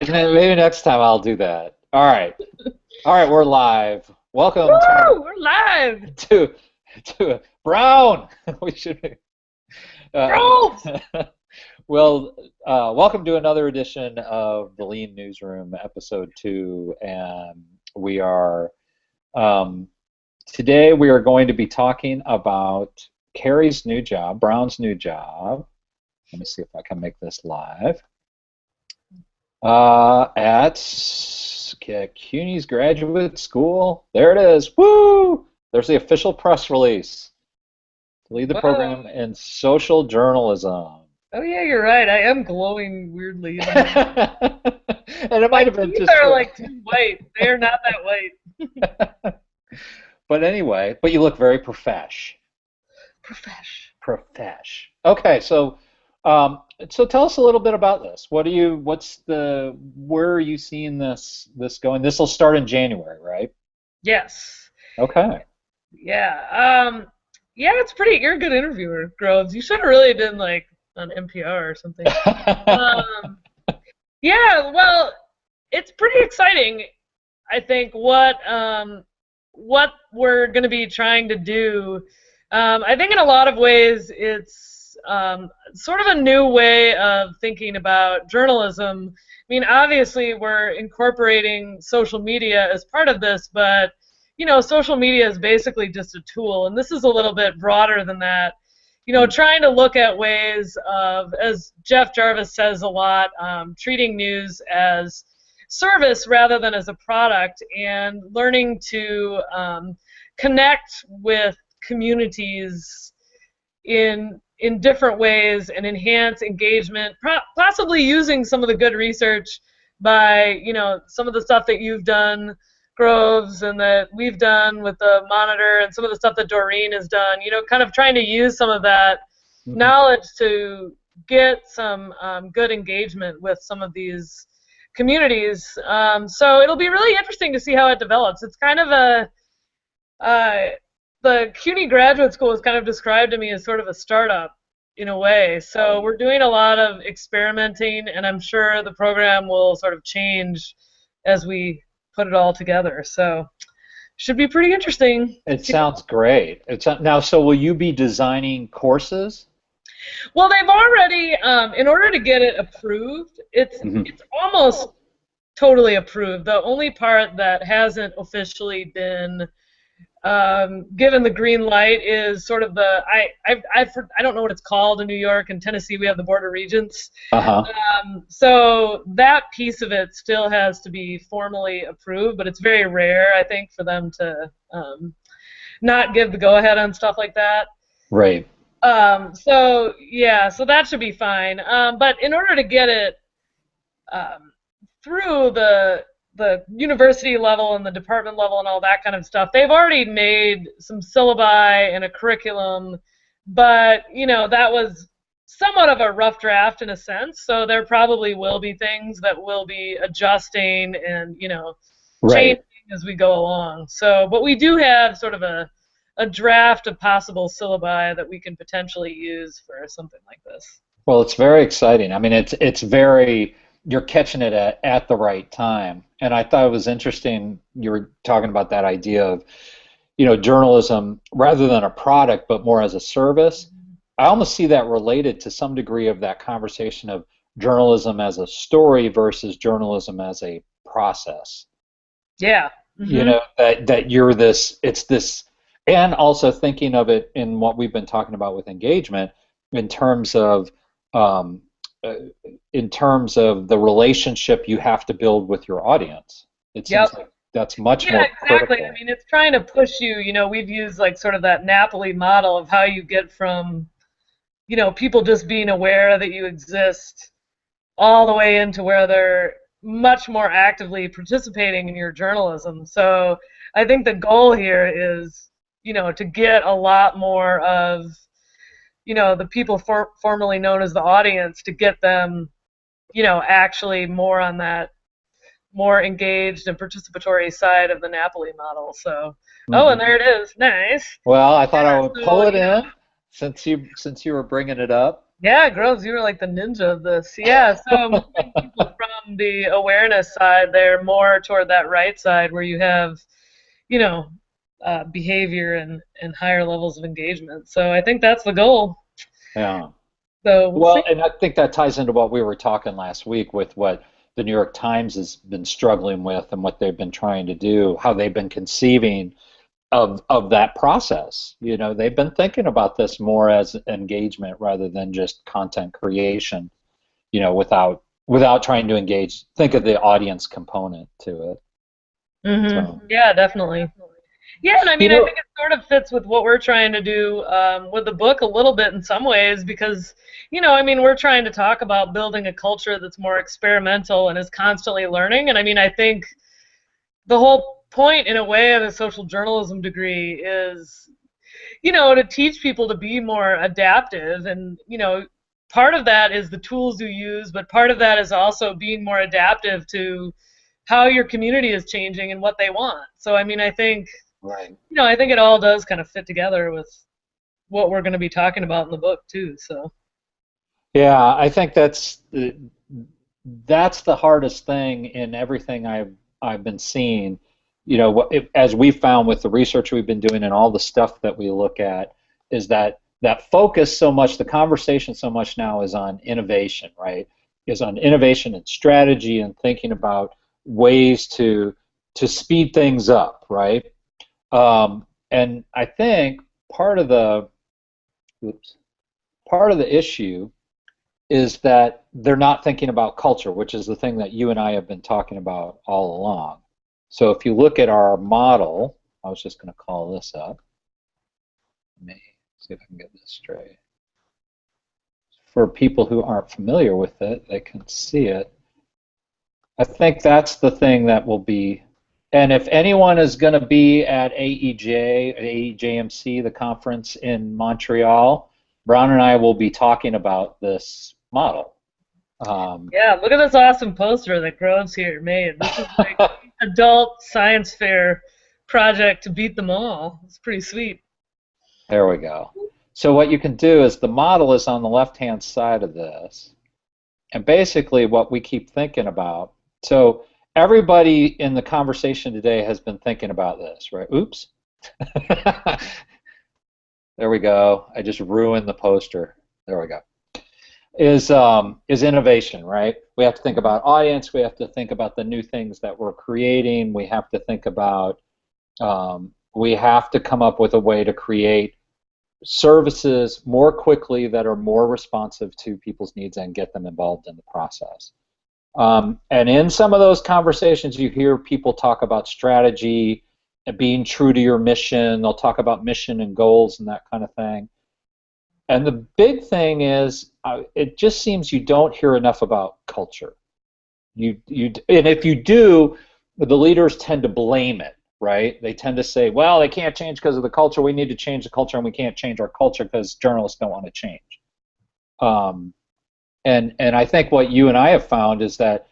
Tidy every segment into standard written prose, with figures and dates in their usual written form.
Maybe next time I'll do that. All right, we're live. Welcome Woo! We're live! to Brown. We should. Uh, Bros! well, welcome to another edition of the Lean Newsroom, episode 2, and we are um, today we are going to be talking about Carrie's new job, Brown's new job. Let me see if I can make this live. At CUNY's graduate school. There it is. Woo! There's the official press release. To lead the Whoa. program in social journalism. Oh yeah, you're right. I am glowing weirdly. And it My might have been teeth just are like too white. They're not that white. but anyway, but you look very Profesh. profesh. Okay, so tell us a little bit about this. Where are you seeing this going? This will start in January, right? Yes. Okay. Yeah. Yeah, it's pretty. You're a good interviewer, Groves. You should have really been like on NPR or something. Um, yeah. Well, it's pretty exciting. I think what we're going to be trying to do. I think in a lot of ways it's sort of a new way of thinking about journalism. I mean, obviously we're incorporating social media as part of this, but social media is basically just a tool, and this is a little bit broader than that. Trying to look at ways of, as Jeff Jarvis says a lot, treating news as service rather than as a product, and learning to connect with communities in different ways and enhance engagement, possibly using some of the good research by some of the stuff that you've done, Groves, and that we've done with the Monitor, and some of the stuff that Doreen has done. Kind of trying to use some of that Mhm. knowledge to get some good engagement with some of these communities. So it'll be really interesting to see how it develops. It's kind of uh, the CUNY Graduate School is kind of described to me as sort of a startup in a way. So we're doing a lot of experimenting, and I'm sure the program will sort of change as we put it all together. So should be pretty interesting. It sounds great. Now, so will you be designing courses? Well, they've already, in order to get it approved, Hmm. it's almost totally approved. The only part that hasn't officially been given the green light is sort of I don't know what it's called in New York and Tennessee. We have the Board of Regents. Uh-huh. So that piece of it still has to be formally approved, but it's very rare, I think, for them to not give the go-ahead on stuff like that. Right. So yeah, so that should be fine. But in order to get it um, through the university level and the department level and all that kind of stuff, they've already made some syllabi and a curriculum, but that was somewhat of a rough draft in a sense. So there probably will be things that will be adjusting and Right. changing as we go along. So, but we do have sort of a draft of possible syllabi that we can potentially use for something like this. Well, it's very exciting. I mean, it's very you're catching it at the right time. And I thought it was interesting you were talking about that idea of, journalism rather than a product, but more as a service. I almost see that related to some degree of that conversation of journalism as a story versus journalism as a process. Yeah. That you're this, it's this, and also thinking of it in what we've been talking about with engagement in terms of um, uh, the relationship you have to build with your audience. It seems Yep. like that's much Yeah, more exactly. I critical. mean, it's trying to push you. We've used like sort of that Napoli model of how you get from, people just being aware that you exist all the way into where they're much more actively participating in your journalism. So I think the goal here is, to get a lot more of, the people formerly known as the audience, to get them, actually more on that more engaged and participatory side of the Napoli model. So, oh, and Hmm. there it is. Nice. Well, I thought I Yeah. would pull So, it in since you were bringing it up. Yeah, Groves, you were like the ninja of this. Yeah, so moving people from the awareness side, they're more toward that right side where you have, you know, behavior and higher levels of engagement. So I think that's the goal. Yeah. So we'll Well, see. and I think that ties into what we were talking last week with what the New York Times has been struggling with and what they've been trying to do, how they've been conceiving of that process. You know, they've been thinking about this more as engagement rather than just content creation, you know, without trying to engage, think of the audience component to it. So, Yeah, definitely. Yeah, and I you mean, I know, think it sort of fits with what we're trying to do with the book a little bit in some ways because, I mean, we're trying to talk about building a culture that's more experimental and is constantly learning. And I mean, I think the whole point, in a way, of a social journalism degree is, to teach people to be more adaptive. And, part of that is the tools you use, but part of that is also being more adaptive to how your community is changing and what they want. So, I mean, right. I think it all does kind of fit together with what we're going to be talking about in the book too. So Yeah, I think that's the hardest thing in everything I've been seeing. You know, as we found with the research we've been doing and all the stuff that we look at, is that focus so much, the conversation so much now is on innovation, right? Is on innovation and strategy and thinking about ways to speed things up, right? And I think part of the oops, part of the issue is that they're not thinking about culture, which is the thing that you and I have been talking about all along. So if you look at our model, I was just going to call this up. Let me see if I can get this straight. For people who aren't familiar with it, they can see it. I think that's the thing that will be. And if anyone is going to be at AEJMC, the conference in Montreal, Brown and I will be talking about this model. Um, yeah, look at this awesome poster that Groves here made. This is like adult science fair project to beat them all. It's pretty sweet. There we go. So what you can do is the model is on the left-hand side of this. And basically what we keep thinking about, so everybody in the conversation today has been thinking about this, right? Oops. There we go. I just ruined the poster. There we go. Is innovation, right? We have to think about audience. We have to think about the new things that we're creating. We have to come up with a way to create services more quickly that are more responsive to people's needs and get them involved in the process. And in some of those conversations, you hear people talk about strategy and being true to your mission. They'll talk about mission and goals and that kind of thing. And the big thing is, it just seems you don't hear enough about culture. And if you do, the leaders tend to blame it, right? They tend to say, well, they can't change because of the culture. We need to change the culture, and we can't change our culture because journalists don't want to change. Um, and I think what you and I have found is that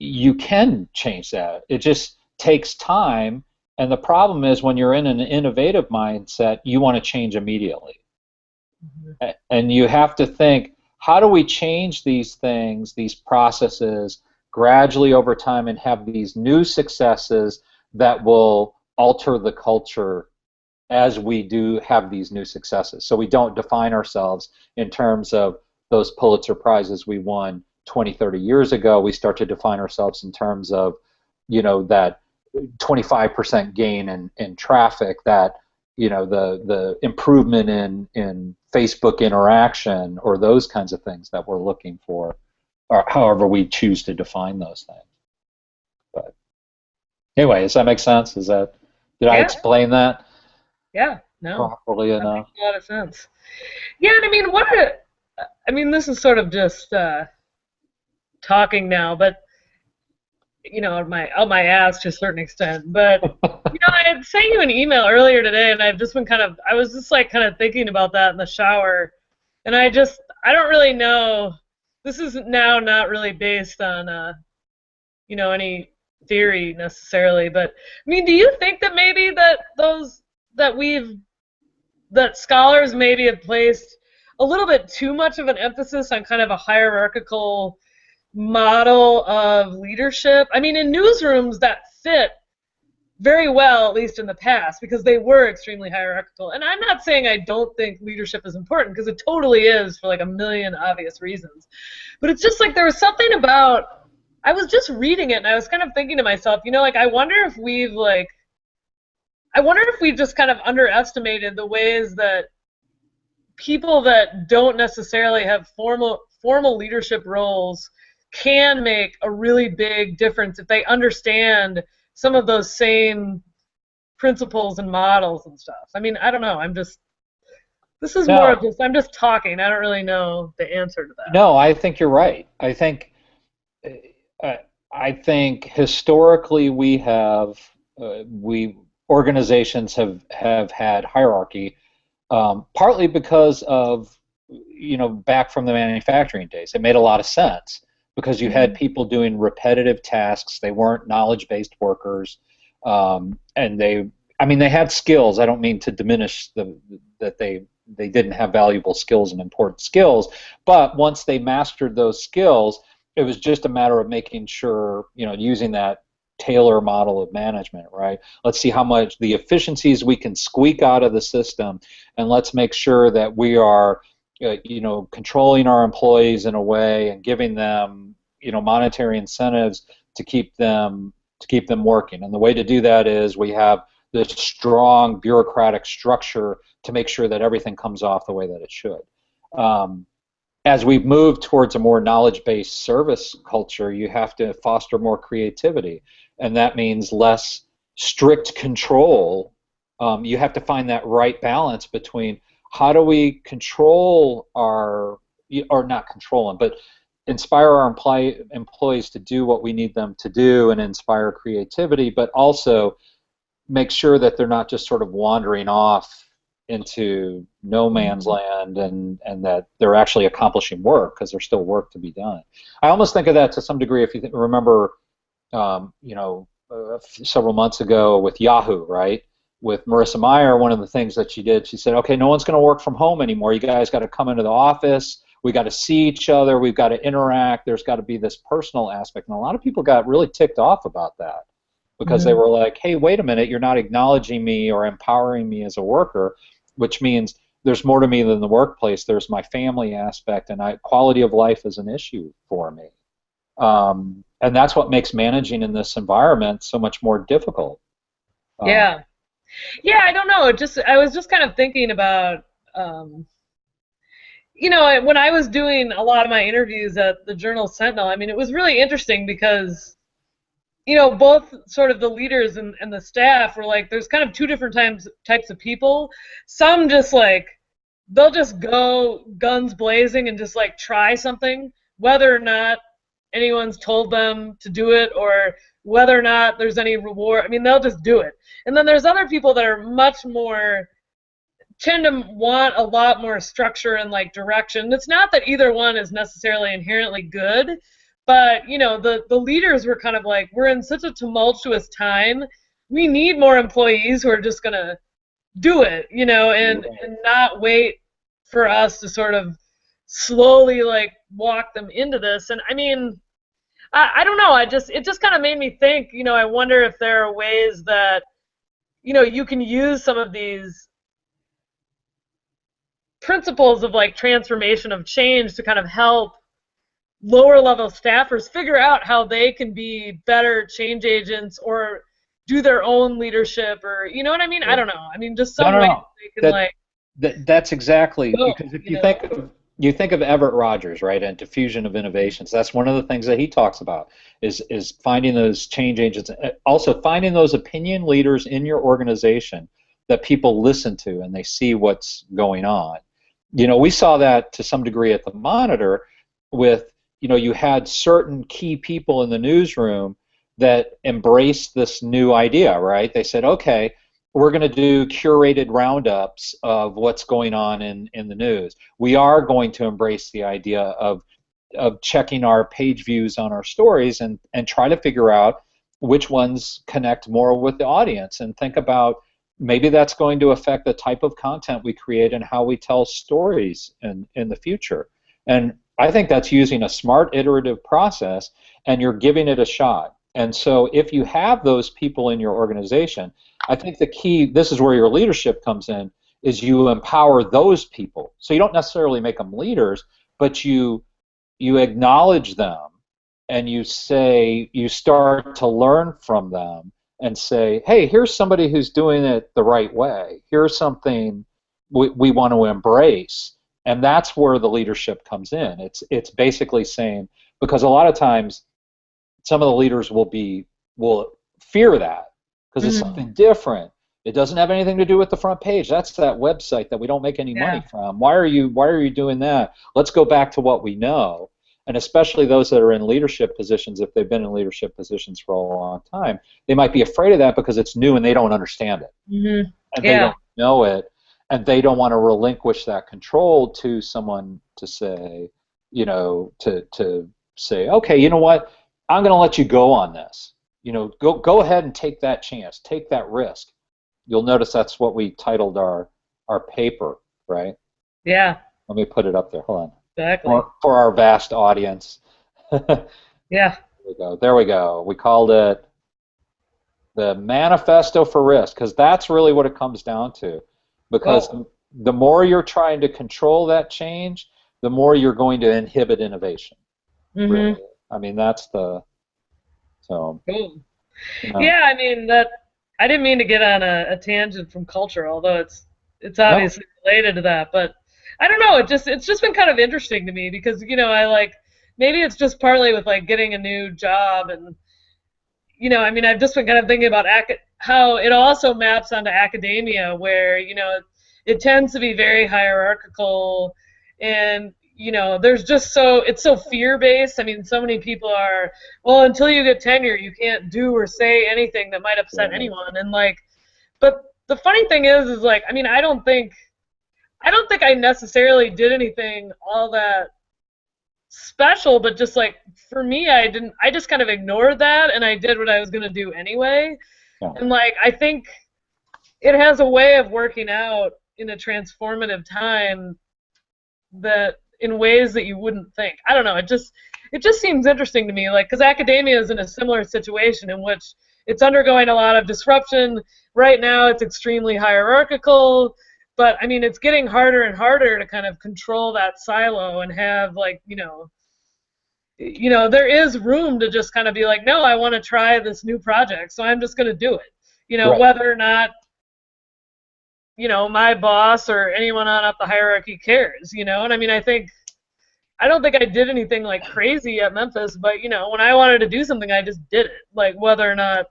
you can change that. It just takes time. And the problem is when you're in an innovative mindset, you want to change immediately. And you have to think, how do we change these things, these processes, gradually over time and have these new successes that will alter the culture as we do have these new successes. So we don't define ourselves in terms of those Pulitzer Prizes we won 20, 30 years ago. We start to define ourselves in terms of, that 25% gain in traffic, that, the improvement in Facebook interaction, or those kinds of things that we're looking for, or however we choose to define those things. But anyway, does that make sense? Did I Yeah, explain that yeah, no, properly that makes enough? a lot of sense. Yeah, and I mean, I mean, this is sort of just talking now, but my ass to a certain extent. But I had sent you an email earlier today, and I've just been I was just like kind of thinking about that in the shower, and I don't really know. This is now not really based on any theory necessarily, but I mean, do you think that maybe that those that we've that scholars maybe have placed a little bit too much of an emphasis on kind of a hierarchical model of leadership. I mean, in newsrooms that fit very well, at least in the past, because they were extremely hierarchical. And I'm not saying I don't think leadership is important, because it totally is for like a million obvious reasons. But it's just like there was something about, I was just reading it and I was kind of thinking to myself, you know, like I wonder if we just kind of underestimated the ways that people that don't necessarily have formal leadership roles can make a really big difference if they understand some of those same principles and models and stuff. I mean, I don't know. This is more of just, I'm just talking. I don't really know the answer to that. No, I think you're right. I think historically organizations have had hierarchy, partly because of, back from the manufacturing days. It made a lot of sense because you had people doing repetitive tasks. They weren't knowledge-based workers, and they had skills. I don't mean to diminish that they didn't have valuable skills and important skills, but once they mastered those skills, it was just a matter of making sure, using that Taylor model of management, right? Let's see how much the efficiencies we can squeak out of the system, and let's make sure that we are, controlling our employees in a way and giving them, monetary incentives to keep them working. And the way to do that is we have this strong bureaucratic structure to make sure that everything comes off the way that it should. As we've moved towards a more knowledge-based service culture, you have to foster more creativity, and that means less strict control. You have to find that right balance between how do we control or not control them, but inspire our employees to do what we need them to do and inspire creativity, but also make sure that they're not just sort of wandering off into no man's land, and that they're actually accomplishing work, because there's still work to be done. I almost think of that to some degree, if you remember, several months ago with Yahoo, right? With Marissa Mayer, one of the things that she did, she said, okay, no one's going to work from home anymore. You guys got to come into the office. We got to see each other. We've got to interact. There's got to be this personal aspect. And a lot of people got really ticked off about that, because they were like, hey, wait a minute, you're not acknowledging me or empowering me as a worker, which means there's more to me than the workplace. There's my family aspect, and quality of life is an issue for me. And that's what makes managing in this environment so much more difficult. Yeah, I don't know. I was just kind of thinking about, when I was doing a lot of my interviews at the Journal Sentinel, I mean, it was really interesting because, both sort of the leaders and the staff were like, there's kind of two different types of people. Some just like, they'll just go guns blazing and just like try something, whether or not anyone's told them to do it or whether or not there's any reward. I mean, they'll just do it. And then there's other people that are tend to want a lot more structure and like direction. It's not that either one is necessarily inherently good, but the leaders were kind of like, we're in such a tumultuous time, we need more employees who are just going to do it, and not wait for us to sort of slowly like walk them into this. And I mean, I don't know, it just kind of made me think, I wonder if there are ways that you can use some of these principles of like transformation of change to kind of help lower level staffers figure out how they can be better change agents or do their own leadership, or you know what I mean? I don't know. I mean, just some way they can that's exactly, because if you think of Everett Rogers, right, and diffusion of innovations, that's one of the things that he talks about is finding those change agents, also finding those opinion leaders in your organization that people listen to and they see what's going on. We saw that to some degree at the Monitor with, you had certain key people in the newsroom that embraced this new idea, right? They said, okay, we're going to do curated roundups of what's going on in the news. We are going to embrace the idea of checking our page views on our stories and try to figure out which ones connect more with the audience, and think about maybe that's going to affect the type of content we create and how we tell stories in the future. And I think that's using a smart iterative process, and you're giving it a shot. And so if you have those people in your organization, I think the key, this is where your leadership comes in, is you empower those people. So you don't necessarily make them leaders, but you acknowledge them, and you say, you start to learn from them and say, hey, here's somebody who's doing it the right way. Here's something we want to embrace. And that's where the leadership comes in. It's basically saying, because a lot of times some of the leaders will fear that because it's something different. It doesn't have anything to do with the front page. That's that website that we don't make any money from. Why are you doing that? Let's go back to what we know. And especially those that are in leadership positions, if they've been in leadership positions for a long time, they might be afraid of that because it's new and they don't understand it. And they don't know it, and they don't want to relinquish that control to someone to say, to say, okay, you know what? I'm going to let you go on this. Go ahead and take that chance, take that risk. You'll notice that's what we titled our paper, right? Yeah. Let me put it up there. Hold on. Exactly. For our vast audience. Yeah. There we go. We called it the Manifesto for Risk, because that's really what it comes down to. Because the more you're trying to control that change, the more you're going to inhibit innovation. Really. I mean, that's the so. Cool. Yeah, I mean that. I didn't mean to get on a tangent from culture, although it's obviously related to that. But I don't know. It's just been kind of interesting to me because I maybe it's just partly with getting a new job, and I mean I've just been kind of thinking about how it also maps onto academia, where it tends to be very hierarchical, and there's just it's so fear-based. I mean, so many people are, well, until you get tenure, you can't do or say anything that might upset anyone. And but the funny thing is I mean, I don't think I necessarily did anything all that special, but just for me, I just kind of ignored that, and I did what I was going to do anyway. Yeah. And I think it has a way of working out in a transformative time that in ways that you wouldn't think. I don't know. It just seems interesting to me, because academia is in a similar situation in which it's undergoing a lot of disruption. Right now, it's extremely hierarchical, but I mean, it's getting harder and harder to kind of control that silo and have there is room to just kind of be no, I want to try this new project, so I'm just going to do it. Right. Whether or not my boss or anyone on up the hierarchy cares, and I mean, I don't think I did anything crazy at Memphis, but when I wanted to do something, I just did it, whether or not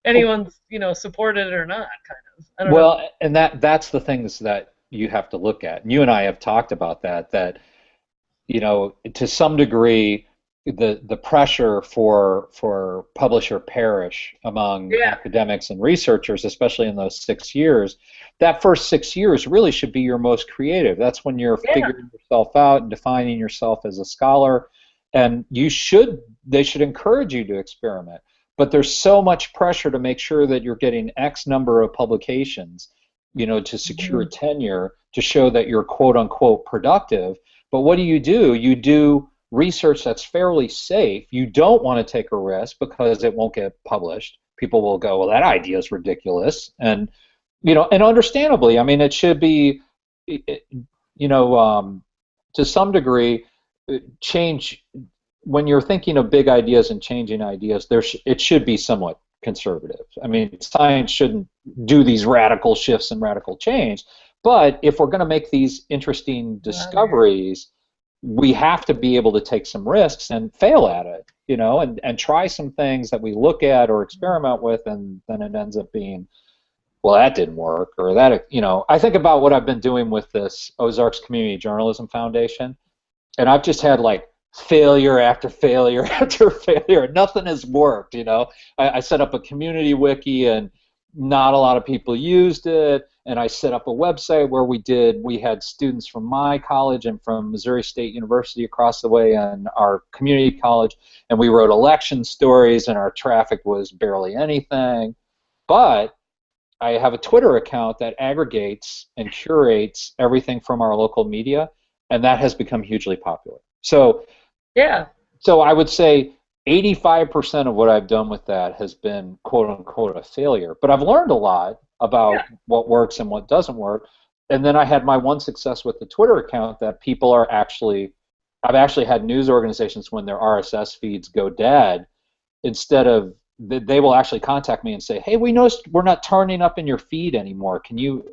anyone's supported it or not, kind of. I don't know. And that's the things that you have to look at. And you and I have talked about that to some degree, the pressure for publish or perish among academics and researchers, especially in those 6 years, that first 6 years really should be your most creative. That's when you're figuring yourself out and defining yourself as a scholar, and they should encourage you to experiment. But there's so much pressure to make sure that you're getting X number of publications, to secure tenure, to show that you're quote unquote productive. But what do? You do research that's fairly safe. You don't want to take a risk because it won't get published. People will go, well, that idea is ridiculous, and and understandably, I mean, it should be, to some degree, change. When you're thinking of big ideas and changing ideas, it should be somewhat conservative. I mean, science shouldn't do these radical shifts and radical change, but if we're going to make these interesting discoveries, we have to be able to take some risks and fail at it, and try some things that we look at or experiment with, and then it ends up being, well, that didn't work, or that, I think about what I've been doing with this Ozarks Community Journalism Foundation, and I've just had failure after failure after failure. Nothing has worked, I set up a community wiki and not a lot of people used it, and I set up a website where we had students from my college and from Missouri State University across the way and our community college, and we wrote election stories, and our traffic was barely anything. But I have a Twitter account that aggregates and curates everything from our local media, and that has become hugely popular. So Yeah. so I would say 85% of what I've done with that has been quote unquote a failure. But I've learned a lot Yeah. about what works and what doesn't work. And then I had my one success with the Twitter account that people are actually, I've actually had news organizations when their RSS feeds go dead, instead of, they will actually contact me and say, hey, we noticed we're not turning up in your feed anymore. Can you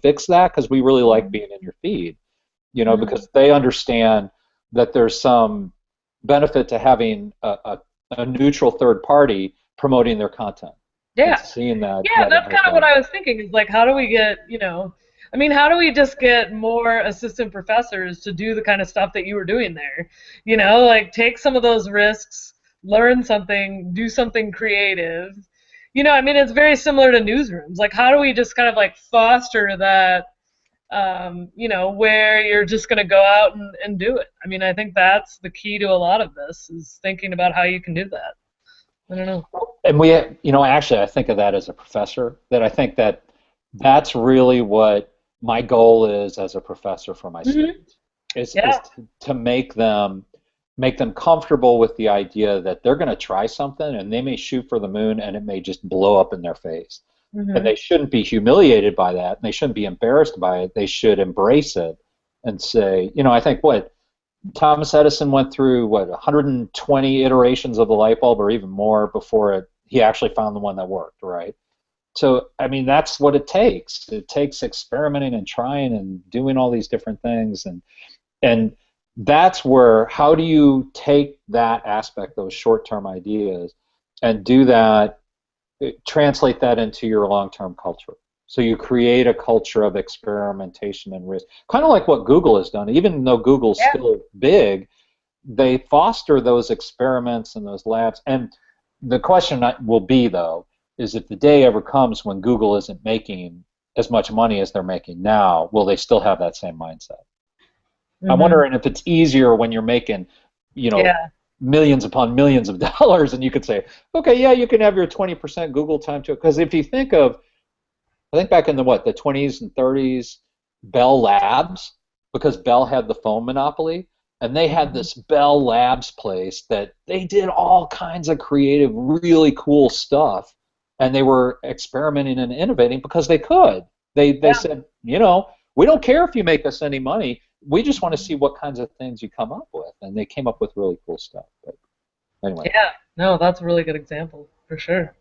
fix that? Because we really like being in your feed. Because they understand that there's some benefit to having a neutral third party promoting their content and Yeah. seeing that Yeah, it that's has kind of what value. I was thinking is like, how do we get, I mean, how do we just get more assistant professors to do the kind of stuff that you were doing there? Like take some of those risks, learn something, do something creative. I mean, it's very similar to newsrooms. Like, how do we just kind of like foster that, where you're just going to go out and do it? I mean, I think that's the key to a lot of this is thinking about how you can do that. I don't know. And actually, I think of that as a professor, that I think that that's really what my goal is as a professor for my Hmm. students, is Yeah. to make them comfortable with the idea that they're going to try something and they may shoot for the moon and it may just blow up in their face. And Hmm. they shouldn't be humiliated by that, and they shouldn't be embarrassed by it. They should embrace it and say, I think what Thomas Edison went through, 120 iterations of the light bulb or even more before he actually found the one that worked, right? So, I mean, that's what it takes. It takes experimenting and trying and doing all these different things, and that's where, how do you take that aspect, those short-term ideas, and do that, translate that into your long-term culture. So you create a culture of experimentation and risk, kind of like what Google has done. Even though Google's Yeah. still big, they foster those experiments and those labs. And the question will be, though, is if the day ever comes when Google isn't making as much money as they're making now, will they still have that same mindset? I'm Hmm. wondering if it's easier when you're making, you know, Yeah. millions upon millions of dollars, and you could say, okay, yeah, you can have your 20% Google time to it. Because if you think of, I think back in the 20s and 30s, Bell Labs, because Bell had the phone monopoly, and they had this Bell Labs place that they did all kinds of creative, really cool stuff, and they were experimenting and innovating because they could. They Yeah. said, we don't care if you make us any money. We just want to see what kinds of things you come up with, and they came up with really cool stuff. But anyway, Yeah. No, that's a really good example for sure.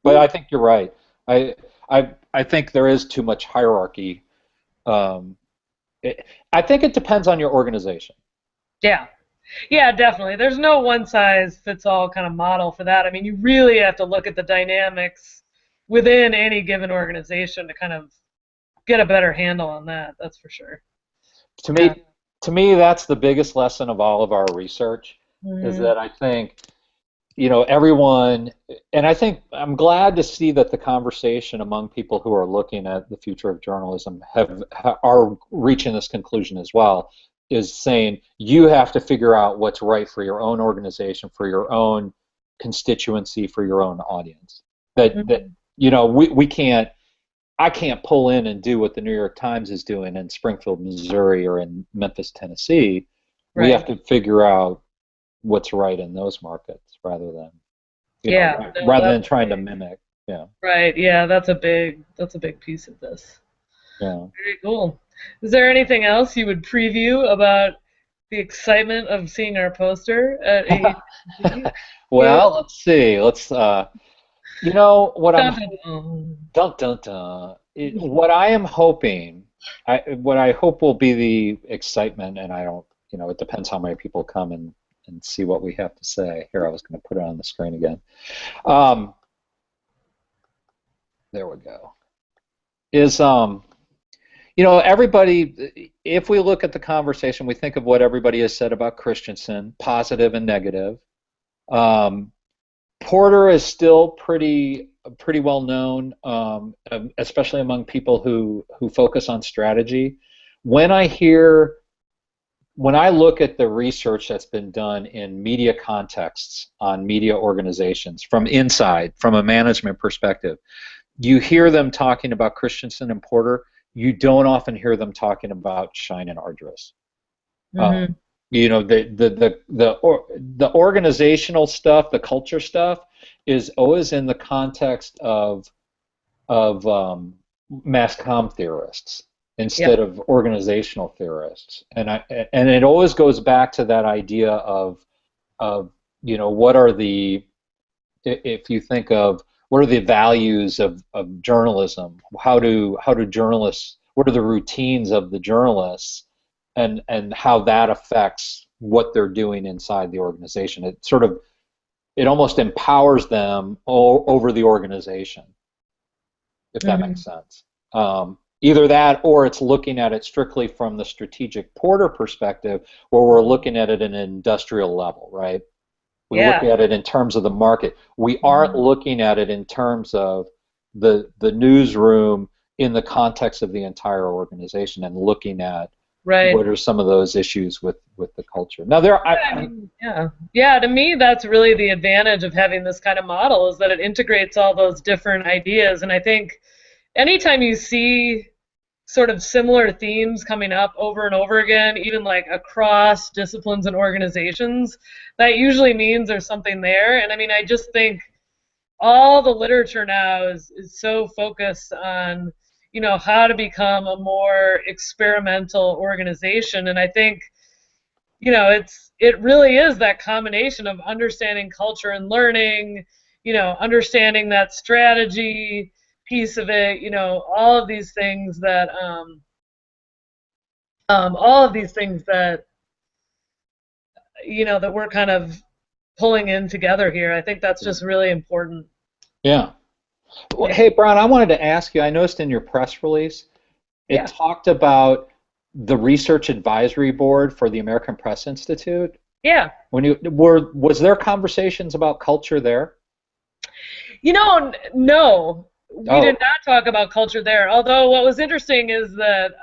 but I think you're right. I I think there is too much hierarchy. Um, I think it depends on your organization. Yeah. Yeah, definitely. There's no one size fits all kind of model for that. I mean, you really have to look at the dynamics within any given organization to kind of get a better handle on that. That's for sure. To Yeah. me, to me, that's the biggest lesson of all of our research, is Hmm. that I think, everyone, and I think I'm glad to see that the conversation among people who are looking at the future of journalism are reaching this conclusion as well, is saying you have to figure out what's right for your own organization, for your own constituency, for your own audience. That Hmm. we can't. I can't pull in and do what the New York Times is doing in Springfield, Missouri, or in Memphis, Tennessee. We have Right. to figure out what's right in those markets Yeah. No, rather than that's trying to mimic. Yeah, right. Yeah, that's a big piece of this. yeah. Very cool. Is there anything else you would preview about the excitement of seeing our poster at AEG? Yeah. Well, let's see. What I'm Dun, dun, dun. dun dun dun. What I am hoping, what I hope will be the excitement, and I don't, it depends how many people come and see what we have to say. Here, I was going to put it on the screen again. Um, there we go. Is everybody, if we look at the conversation, we think of what everybody has said about Christensen, positive and negative. Um, Porter is still pretty well known, especially among people who focus on strategy. When I hear when I look at the research that's been done in media contexts on media organizations from inside, from a management perspective, you hear them talking about Christensen and Porter. You don't often hear them talking about Shine and Ardress. Mm-hmm. You know, the organizational stuff, the culture stuff, is always in the context of mass comm theorists instead Yep. of organizational theorists, and it always goes back to that idea of you know, what are the, if you think of what are the values of journalism, how do journalists, what are the routines of the journalists, and how that affects what they're doing inside the organization. It almost empowers them over the organization, if that Mm-hmm. makes sense. Either that, or it's looking at it strictly from the strategic Porter perspective, where we're looking at it at an industrial level, right? We look Yeah. at it in terms of the market. We aren't Mm-hmm. looking at it in terms of the newsroom in the context of the entire organization, and looking at Right. what are some of those issues with the culture. Now, Yeah, I mean, yeah. Yeah, to me, that's really the advantage of having this kind of model is that it integrates all those different ideas. And I think anytime you see sort of similar themes coming up over and over again, even like across disciplines and organizations, that usually means there's something there. And I mean, I just think all the literature now is so focused on, how to become a more experimental organization. And I think, it really is that combination of understanding culture and learning, understanding that strategy piece of it, all of these things that all of these things that that we're kind of pulling in together here. I think that's just really important. yeah. Well, Yeah. hey, Brian, I wanted to ask you, I noticed in your press release, it Yeah. talked about the research advisory board for the American Press Institute. Yeah. Was there conversations about culture there? No, we did Oh, not talk about culture there. Although what was interesting is that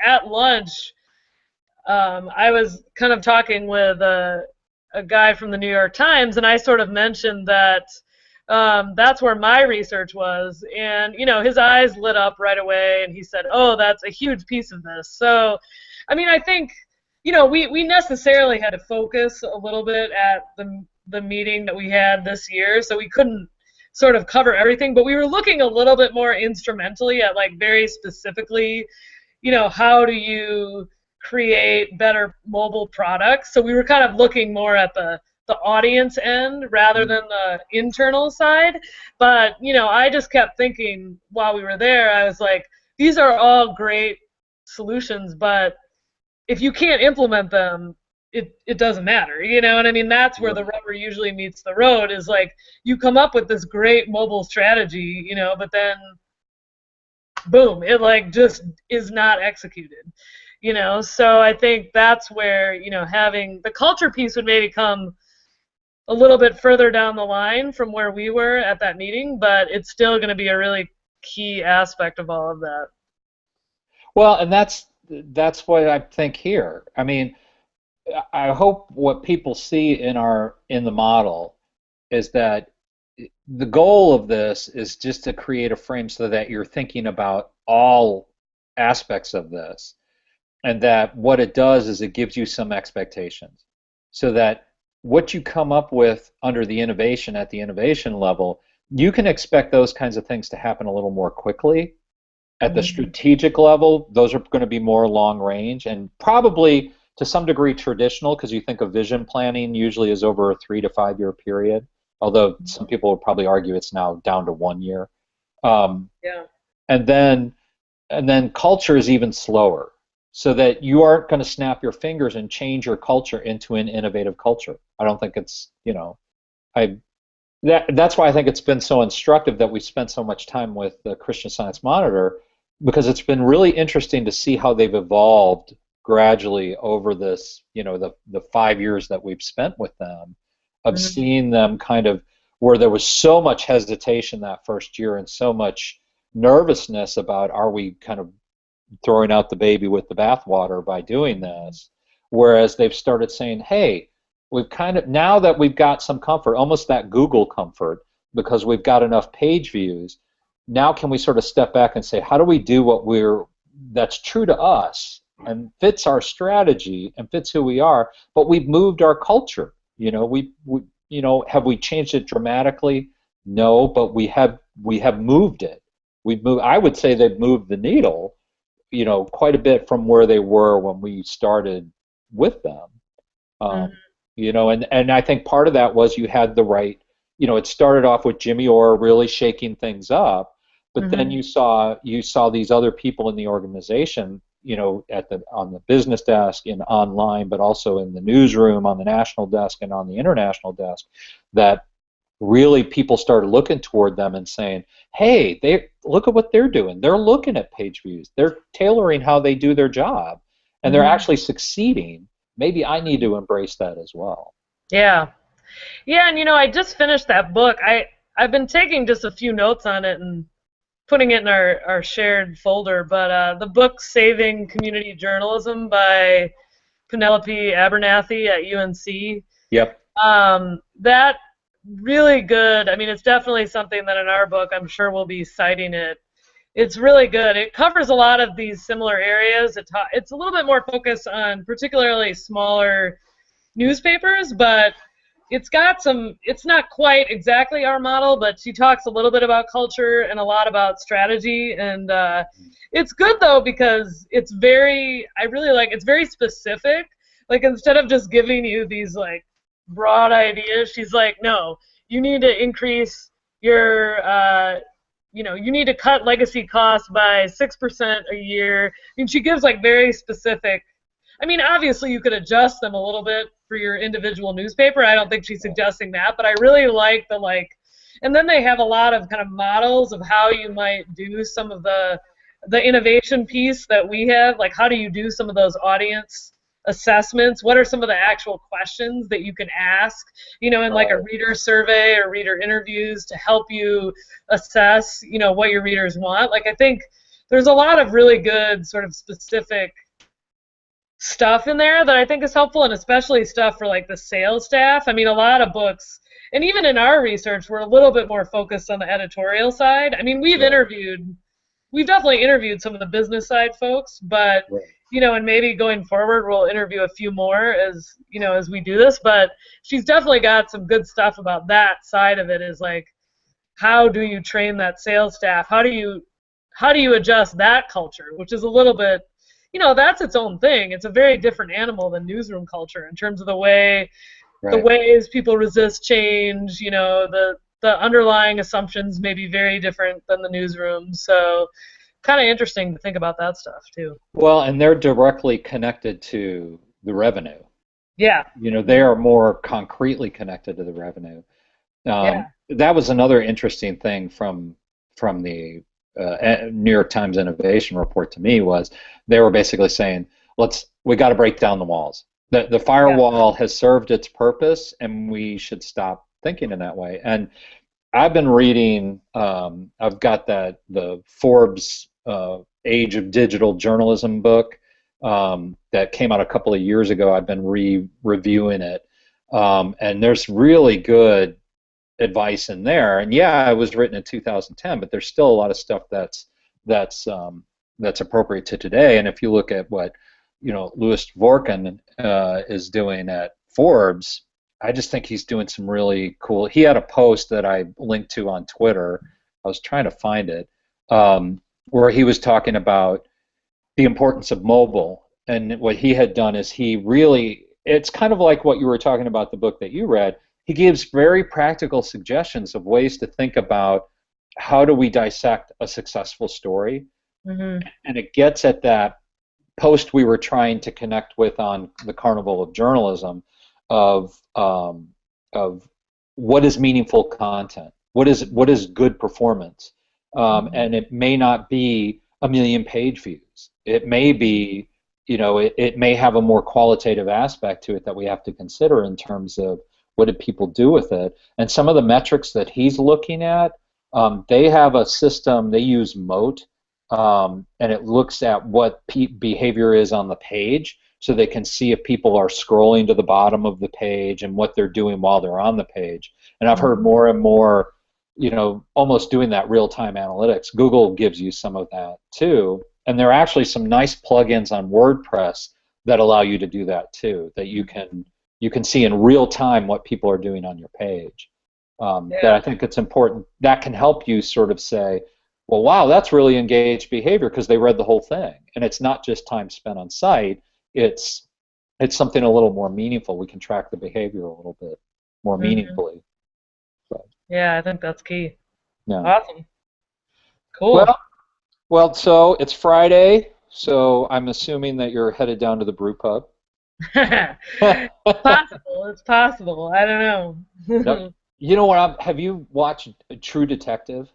at lunch, I was kind of talking with a guy from the New York Times, and I sort of mentioned that that's where my research was, and his eyes lit up right away, and he said, "Oh, that's a huge piece of this." So, I mean, I think we necessarily had to focus a little bit at the meeting that we had this year, so we couldn't sort of cover everything, but we were looking a little bit more instrumentally at like very specifically, how do you create better mobile products. So we were kind of looking more at the audience end rather than the internal side. But, I just kept thinking while we were there, I was like, these are all great solutions, but if you can't implement them, it doesn't matter, and I mean that's where the rubber usually meets the road is like you come up with this great mobile strategy, but then boom, it like just is not executed. So I think that's where having the culture piece would maybe come a little bit further down the line from where we were at that meeting, but it's still going to be a really key aspect of all of that. well, and that's what I think here. I mean, I hope what people see in the model is that the goal of this is just to create a frame so that you're thinking about all aspects of this, and that what it does is it gives you some expectations, so that what you come up with under the innovation at the innovation level, you can expect those kinds of things to happen a little more quickly. At the Mm-hmm. strategic level, those are going to be more long range and probably to some degree traditional, because you think of vision planning usually is over a 3 to 5 year period, although some people would probably argue it's now down to 1 year. Um, Yeah. and then culture is even slower, so that you aren't going to snap your fingers and change your culture into an innovative culture. I don't think it's, I that's why I think it's been so instructive that we spent so much time with the Christian Science Monitor, because it's been really interesting to see how they've evolved gradually over this, the 5 years that we've spent with them, of Mm-hmm. seeing them kind of where there was so much hesitation that first year and so much nervousness about, are we kind of throwing out the baby with the bathwater by doing this, whereas they've started saying, hey, we've kind of, now that we've got some comfort, almost that Google comfort, because we've got enough page views, now can we sort of step back and say, how do we do that's true to us and fits our strategy and fits who we are, but we've moved our culture. Have we changed it dramatically? No, but we have moved it. We've moved. I would say they've moved the needle, quite a bit from where they were when we started with them. And I think part of that was you had the right. It started off with Jimmy Orr really shaking things up, but then you saw these other people in the organization, on the business desk and online, but also in the newsroom, on the national desk and on the international desk, that really people started looking toward them and saying, hey, they look at what they're doing. They're looking at page views. They're tailoring how they do their job, and they're actually succeeding. Maybe I need to embrace that as well. Yeah. Yeah, and I just finished that book. I've been taking just a few notes on it and putting it in our shared folder, but the book Saving Community Journalism by Penelope Abernathy at UNC. Yep. That really good. I mean, it's definitely something that in our book I'm sure we'll be citing it. It's really good. It covers a lot of these similar areas. It's a little bit more focused on particularly smaller newspapers, but it's not quite exactly our model, but she talks a little bit about culture and a lot about strategy, and it's good though because it's very specific. Like, instead of just giving you these like broad ideas, she's like, no, you need to increase your you need to cut legacy costs by 6% a year. I mean, she gives like very specific. I mean, obviously you could adjust them a little bit for your individual newspaper. I don't think she's suggesting that, but I really like and then they have a lot of kind of models of how you might do some of the innovation piece that we have, like how do you do some of those audience assessments? What are some of the actual questions that you can ask, in like a reader survey or reader interviews to help you assess, what your readers want? Like, I think there's a lot of really good sort of specific stuff in there that I think is helpful, and especially stuff for like the sales staff. I mean, a lot of books, and even in our research, we're a little bit more focused on the editorial side. I mean, we've definitely interviewed some of the business side folks, but and maybe going forward we'll interview a few more as we do this. But she's definitely got some good stuff about that side of it. Is like, how do you train that sales staff? How do you adjust that culture, which is a little bit, that's its own thing. It's a very different animal than newsroom culture in terms of the ways people resist change. The underlying assumptions may be very different than the newsroom. So kind of interesting to think about that stuff too. Well, and they're directly connected to the revenue. Yeah. They are more concretely connected to the revenue. That was another interesting thing from the New York Times Innovation Report to me, was they were basically saying, we got to break down the walls. The firewall has served its purpose, and we should stop thinking in that way. And I've been reading, I've got the Forbes Age of Digital Journalism book that came out a couple of years ago. I've been reviewing it, and there's really good advice in there. And yeah, it was written in 2010, but there's still a lot of stuff that's appropriate to today. And if you look at what Louis Dvorkin is doing at Forbes, I just think he's doing some really cool. He had a post that I linked to on Twitter. I was trying to find it, where he was talking about the importance of mobile. And what he had done is it's kind of like what you were talking about, the book that you read. He gives very practical suggestions of ways to think about how do we dissect a successful story. And it gets at that post we were trying to connect with on the Carnival of Journalism of what is meaningful content, what is good performance, and it may not be 1 million page views. It may be, it may have a more qualitative aspect to it that we have to consider in terms of what did people do with it. And some of the metrics that he's looking at, they have a system, they use Moat, and it looks at what behavior is on the page, so they can see if people are scrolling to the bottom of the page and what they're doing while they're on the page. And I've heard more and more almost doing that real-time analytics. Google gives you some of that too, and there are actually some nice plugins on WordPress that allow you to do that too, that you can see in real time what people are doing on your page. That I think it's important. That can help you sort of say, well, wow, that's really engaged behavior because they read the whole thing, and it's not just time spent on site. It's something a little more meaningful. We can track the behavior a little bit more meaningfully. Yeah, I think that's key. Yeah. Awesome. Cool. Well, so it's Friday, so I'm assuming that you're headed down to the brew pub. It's possible. It's possible. I don't know. Yep. You know what? Have you watched True Detective?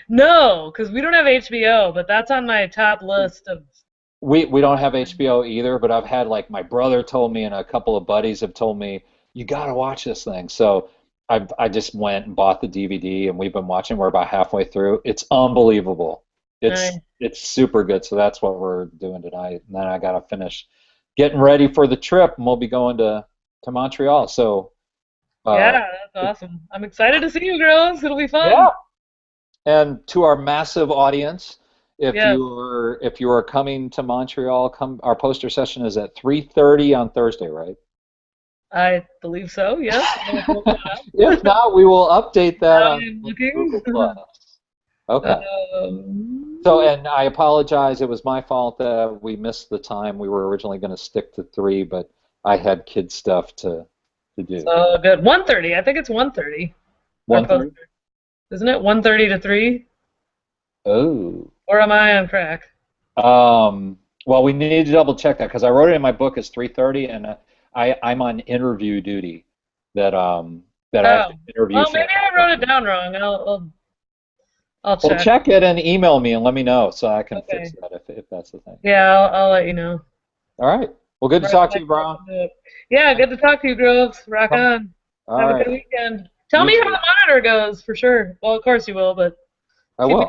No, because we don't have HBO, but that's on my top list of. We don't have HBO either, but I've had, like, my brother told me and a couple of buddies have told me, you got to watch this thing. So I just went and bought the DVD, and we've been watching. We're about halfway through. It's unbelievable. It's super good. So that's what we're doing tonight. And then I got to finish getting ready for the trip, and we'll be going to Montreal. So yeah, that's awesome. I'm excited to see you girls. It'll be fun. Yeah. And to our massive audience, if you are coming to Montreal, our poster session is at 3:30 on Thursday, right? I believe so, yes. If not, we will update that on looking. Google+. Okay. So, and I apologize. It was my fault that we missed the time. We were originally going to stick to 3, but I had kid stuff to do. So good. 1:30. I think it's 1:30. 1:30? Isn't it 1:30 to 3? Oh. Or am I on crack? Well, we need to double check that because I wrote it in my book as 3:30, and I'm on interview duty. That I have to interview. Well, maybe I wrote it down wrong. I'll check. Well, check it and email me and let me know so I can fix that if that's the thing. Yeah, I'll let you know. All right. Well, good to talk to you, Brown. Yeah, good to talk to you, Groves. Rock on. Have a good weekend. Tell me how the monitor goes for sure. Well, of course you will, but I will.